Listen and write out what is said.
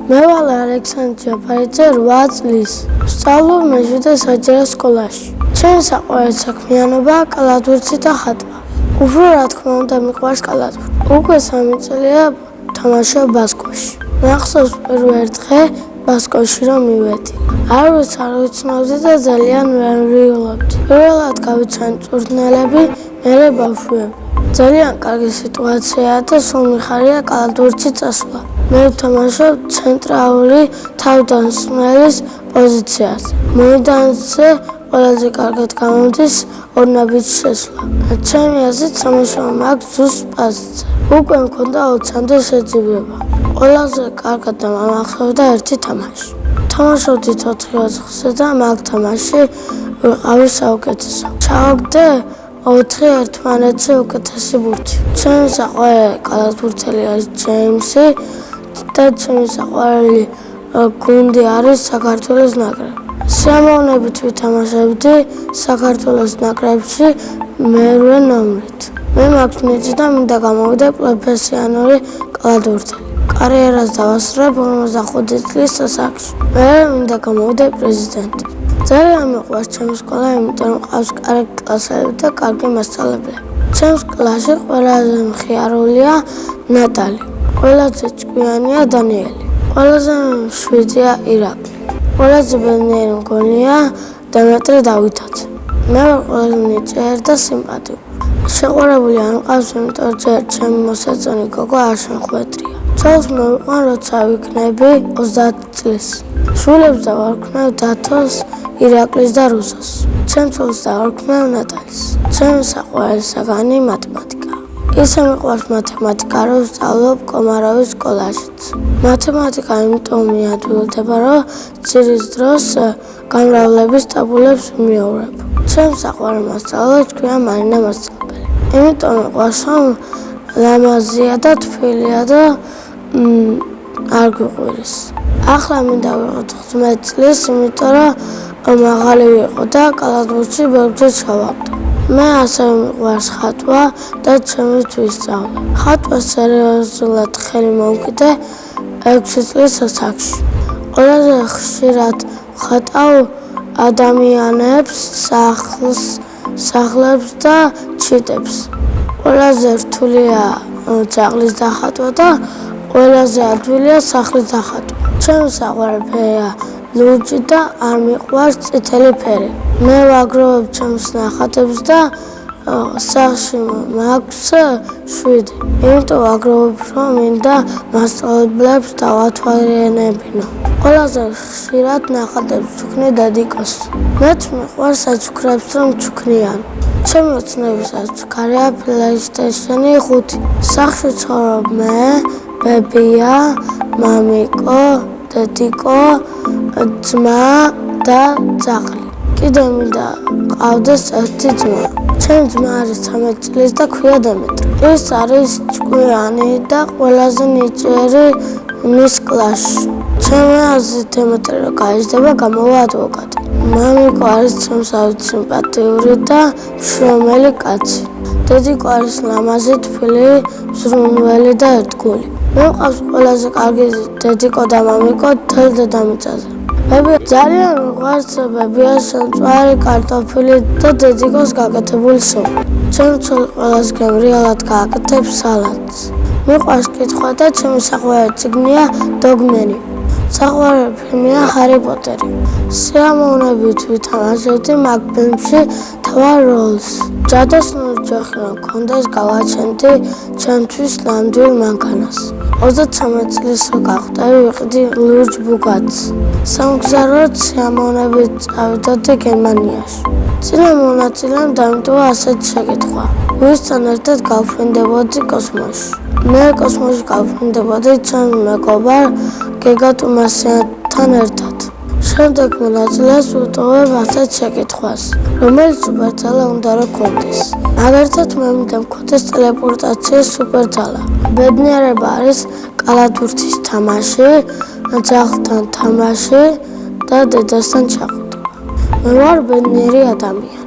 მე ვარ ალექსანდრე ჯაფარიძე 8 წლის. ვსწავლობ მეშვიდე საჯარო სკოლაში. ჩემი საყვარელი საქმიანობაა კალათბურთი და ხატვა. უფრო რა თქმა უნდა მიყვარს კალათბურთი. უკვე 3 წელია თამაშობ ბასკოში. მახსოვს პირველ დღე ბასკოში რომ მივედი. არ ვიცნობდი და ძალიან ვერ ვივლობდი. პირველად გავიცანი წვრთნელები, მერე ბავშვები. ძალიან კარგი სიტუაციაა და სულ მიხარია კალათბურთში წასვლა. მე ვთამაშობ ცენტრალური თავდამსხმელის პოზიციაზე. მოედანზე ყველაზე კარგად გამოდის ორნაბიჯ შესვლა. ჩემი აზრით თამაშობა მაქვს ზუსტ პასზე. უკვე მქონდა 20-მდე შეჯიბრება. ყველაზე კარგად დამახსოვრდა ერთი თამაში. თამაშობდით 4 ოთხზე და მაგ თამაში ვიყავი საუკეთესო. ჩავაგდე 4 ერთმანეთზე უკეთესი ბურთი. ჩემი საყვარელი კალათბურთელი არის ჯეიმსი და ჩემი საყვარელი გუნდი არის საქართველოს ნაკრები. სიამოვნებით ვითამაშებდი საქართველოს ნაკრებში მერვე ნომრით. მე მაქვს ნიში და მინდა გამოვიდე პროფესიონალი კალათბურთელი. კარიერას დავასრულებ 45 წლის ასაკში. მე მინდა გამოვიდე პრეზიდენტი. ძალიან მიყვარს ჩემი სკოლა, იმიტომ რომ ყავს კარგი კლასები და კარგი მასწავლებლები. ჩემს კლასში ყველაზე მხიარულია ნატალი. ყველაზე ჭკვიანია დანიელი. ყველაზე მშვიდია ირაკლი. ყველაზე ბედნიერი მგონია დემეტრი დავითაძე. მე ვარ ყველაზე ნიჭიერი და სიმპათიური. შეყვარებული არ მყავს, იმიტომ რომ ჯერ ჩემი მოსაწონი გოგო არ შემხვედრია. ცოლს მოვიყვან, როცა ვიქნები 30 წლის. შვილებს დავარქმევ დათოს, ირაკლის და რუსოს. ჩემ ცოლს დავარქმევ ნატალის. ჩემი საყვარელი საგანი მათემატიკა. ისე მიყვარს მათემატიკა, რომ ვსწავლობ კომაროვის სკოლაშიც. მათემატიკა იმიტომ მიადვილდება, რომ ძირის დროს გამრავლების ტაბულებს ვიმეორებ. ჩემ საყვარელ მასწავლებლებს ქვია მარინა მასწავლებელი. იმიტომ მიყვარს, რომ ლამაზია და თბილია და არ გვიყვირის. ახლა მინდა ვიყო 15 წლის, იმიტომ რომ მაღალი ვიყო და კალათბურთში ბევრჯერ ჩავაგდო. მე ასევე მიყვარს ხატვა და ჩემთვის სწავლა. ხატვას სერიოზულად ხელი მოვკიდე 6 წლის ასაკში. ყველაზე ხშირად ვხატავ ადამიანებს, სახლებს და ჩიტებს. ყველაზე რთულია ძაღლის დახატვა და ყველაზე ადვილია სახლის დახატვა. ჩემი საყვარელი ფერია ლურჯი და არ მიყვარს წითელი ფერი. მე ვაგროვებ ჩემს ნახატებს და სახლში მაქვს 7. იმიტომ ვაგროვებ, რომ მინდა მასწავლებლებს დავათვალიერებინო. ყველაზე ხშირად ნახატებს ვჩუქნი დედიკოს. მეც მიყვარს საჩუქრებს რომ ჩუქნიან. ჩემი ოცნებისას ჩუქარია PlayStation 5. სახლში ცხოვრობ მე, ბებია, მამიკო, დედიკო, ძმა და ძაღლი. კიდევ მინდა ყავდეს ერთი ძმა. ჩემი ძმა არის 13 წლის და ქვია დემეტრი. ის არის ჭკვიანი და ყველაზე ნიჭიერი მის კლასში. ჩემი აზრით დემეტრი რო გაიზრდება, გამოვა ადვოკატი. მამიკო არის ჩემსავით სიმპათიური და მშრომელი კაცი. დედიკო არის ლამაზი, თბილი, ზრუნველი და ერთგული. მე მყავს ყველაზე კარგი დედიკო და მამიკო მთელ დედამიწაზე. ბები ძალიან მიყვარს ბებიას შემწვარი კარტოფილი და დედიკოს გაკეთებული სუპი. ჩემი ცოლი ყველას გემრიელად გააკეთებს სალატს. მიყვარს კითხვა და ჩემი საყვარელი წიგნია დოგმენი. საყვარელი ფილმია ჰარი პოტერი. სიამოვნებით ვითამაშებდი მაგ ფილმში მთავარ როლს. ჯადოსნური ჯოხი რომ მქონდეს, გავაჩენდი ჩემთვის ნამდვილ მანქანას. 33 წლის რო გავხდები, ვიყიდი ლურჯ ბუგატს. სამგზავროდ სიამოვნებით წავიდოდი გერმანიაში. წინა მონაწილემ დამტოვა ასეთი შეკითხვა: ვისთან ერთად გავფრინდებოდი კოსმოსში? მე კოსმოსში გავფრინდებოდი ჩემი მეგობარ გეგა ტუმასიანთან ერთად. შემდეგ მონაწილეს ვუტოვებ ასეთ შეკითხვას: რომელი სუპერძალა უნდა რომ გქონდეს? მაგალითად, მე მინდა მქონდეს ტელეპორტაციის სუპერძალა. ბედნიერება არის კალათბურთის თამაში, ძაღლთან თამაში და დედასთან ჩახვდება. მე ვარ ბედნიერი ადამიანი.